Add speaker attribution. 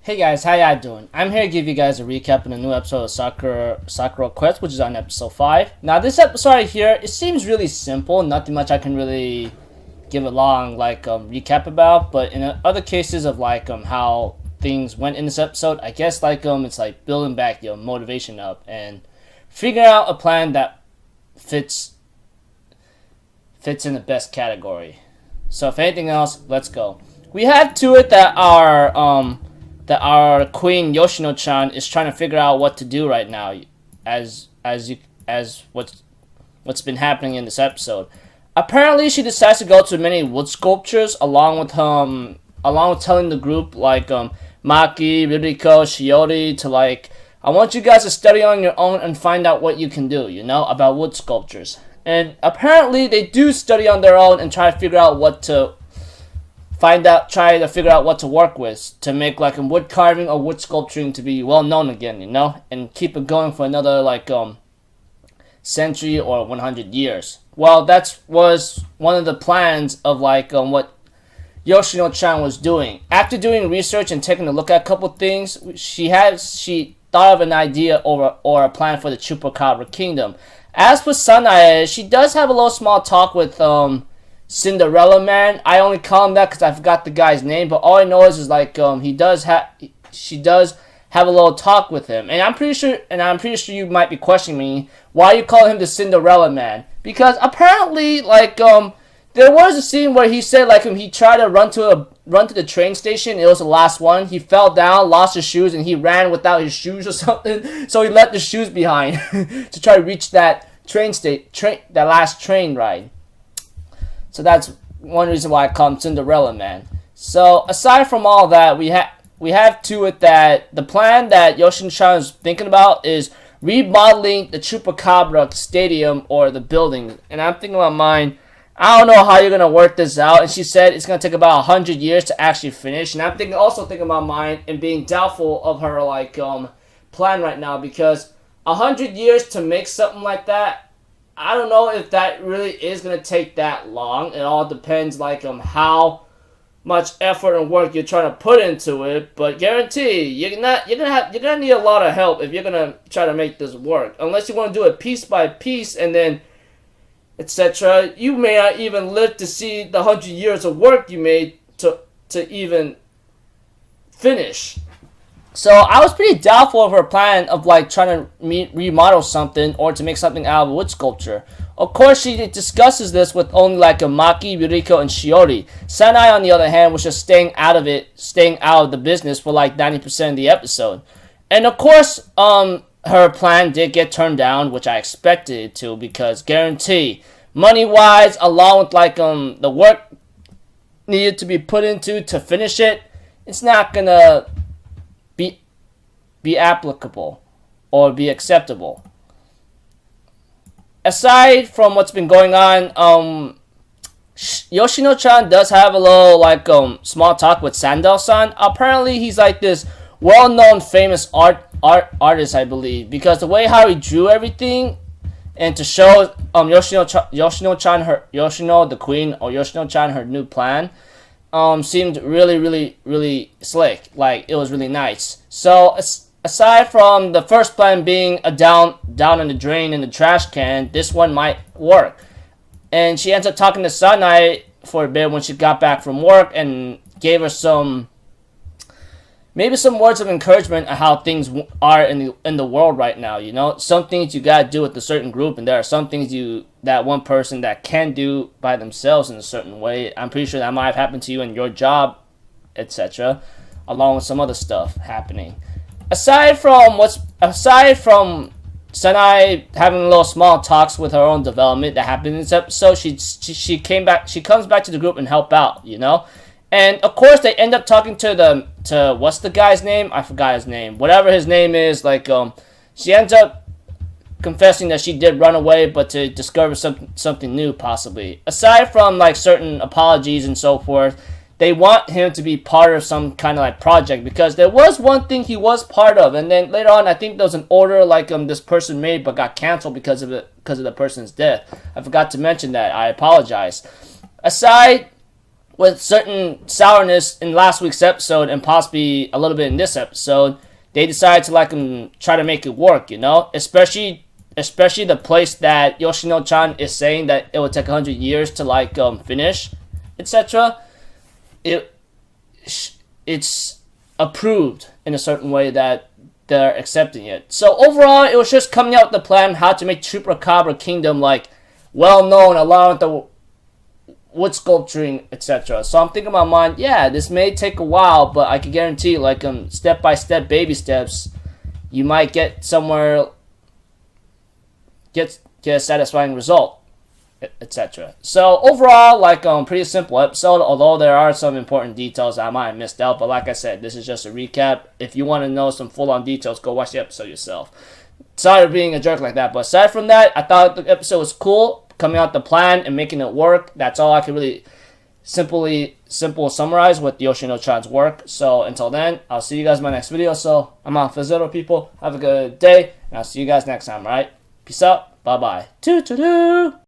Speaker 1: Hey guys, how y'all doing? I'm here to give you guys a recap on a new episode of Sakura Quest, which is on episode 5. Now this episode right here, it seems really simple, nothing much I can really give a long recap about, but in other cases of how things went in this episode, I guess it's like building back your motivation up and figuring out a plan that fits in the best category. So if anything else, let's go. We have to it that our queen Yoshino-chan is trying to figure out what to do right now, as what's been happening in this episode. Apparently, she decides to go to many wood sculptures along with telling the group Maki, Ririko, Shiori to I want you guys to study on your own and find out what you can do, about wood sculptures. And apparently, they do study on their own and try to figure out what to work with to make a wood carving or wood sculpturing to be well known again, and keep it going for another century or 100 years. Well, that was one of the plans of what Yoshino-chan was doing. After doing research and taking a look at a couple things, she thought of an idea or a plan for the Chupacabra Kingdom. As for Sanae, she does have a little small talk with Cinderella Man. I only call him that because I forgot the guy's name, but all I know is she does have a little talk with him, and I'm pretty sure you might be questioning me why you call him the Cinderella Man, because apparently there was a scene where he said he tried to run to the train station. It was the last one. He fell down, lost his shoes, and he ran without his shoes or something. So he left the shoes behind to try to reach that that last train ride. So that's one reason why I call him Cinderella Man. So aside from all that, we have to it that the plan that Yoshino-chan is thinking about is remodeling the Chupacabra Stadium or the building. And I'm thinking about mine. I don't know how you're gonna work this out. And she said it's gonna take about 100 years to actually finish. And I'm also thinking about mine and being doubtful of her plan right now, because 100 years to make something like that, I don't know if that really is gonna take that long. It all depends on how much effort and work you're trying to put into it. But guarantee you're gonna need a lot of help if you're gonna try to make this work. Unless you want to do it piece by piece and then etc. You may not even live to see the 100 years of work you made to even finish. So I was pretty doubtful of her plan of trying to remodel something or to make something out of a wood sculpture. Of course, she discusses this with only a Maki, Ririko, and Shiori. Sanae, on the other hand, was just staying out of the business for 90% of the episode. And of course, her plan did get turned down, which I expected it to, because guarantee, money-wise, along with the work needed to be put into to finish it, it's not gonna be applicable or be acceptable. Aside from what's been going on, Yoshino-chan does have a little small talk with Sandal-san. Apparently, he's this well-known, famous artist, I believe, because the way how he drew everything, and to show Yoshino-chan the queen, or Yoshino-chan her new plan, seemed really, really, really slick. It was really nice. So aside from the first plan being a down in the drain in the trash can, this one might work. And she ends up talking to Sanae for a bit when she got back from work and gave her maybe some words of encouragement on how things are in the world right now. Some things you gotta do with a certain group, and there are some things that one person that can do by themselves in a certain way. I'm pretty sure that might have happened to you in your job, etc., along with some other stuff happening. Aside from Sanae having little small talks with her own development that happened in this episode, she comes back to the group and help out, And of course they end up talking to what's the guy's name? I forgot his name. Whatever his name is, she ends up confessing that she did run away, but to discover something new possibly. Aside from certain apologies and so forth, they want him to be part of some kind of project, because there was one thing he was part of, and then later on I think there was an order this person made but got canceled because of the person's death. I forgot to mention that. I apologize. Aside with certain sourness in last week's episode and possibly a little bit in this episode, they decided to like try to make it work, you know? Especially the place that Yoshino-chan is saying that it would take 100 years to like finish, etc. It's approved in a certain way that they're accepting it. So overall, it was just coming out with the plan how to make Chupacabra Kingdom like well known, allowing the wood sculpturing, etc. So I'm thinking in my mind, yeah, this may take a while, but I can guarantee, like step by step, baby steps, you might get somewhere, get a satisfying result, etc. So overall, like pretty simple episode. Although there are some important details I might have missed out, but like I said, this is just a recap. If you want to know some full-on details, go watch the episode yourself. Sorry for being a jerk like that, but aside from that, I thought the episode was cool. Coming out the plan and making it work. That's all I can really simple summarize with Yoshino-chan's work. So until then, I'll see you guys in my next video. So I'm out for zero, people. Have a good day, and I'll see you guys next time, alright? Peace out. Bye-bye. Toodaloo.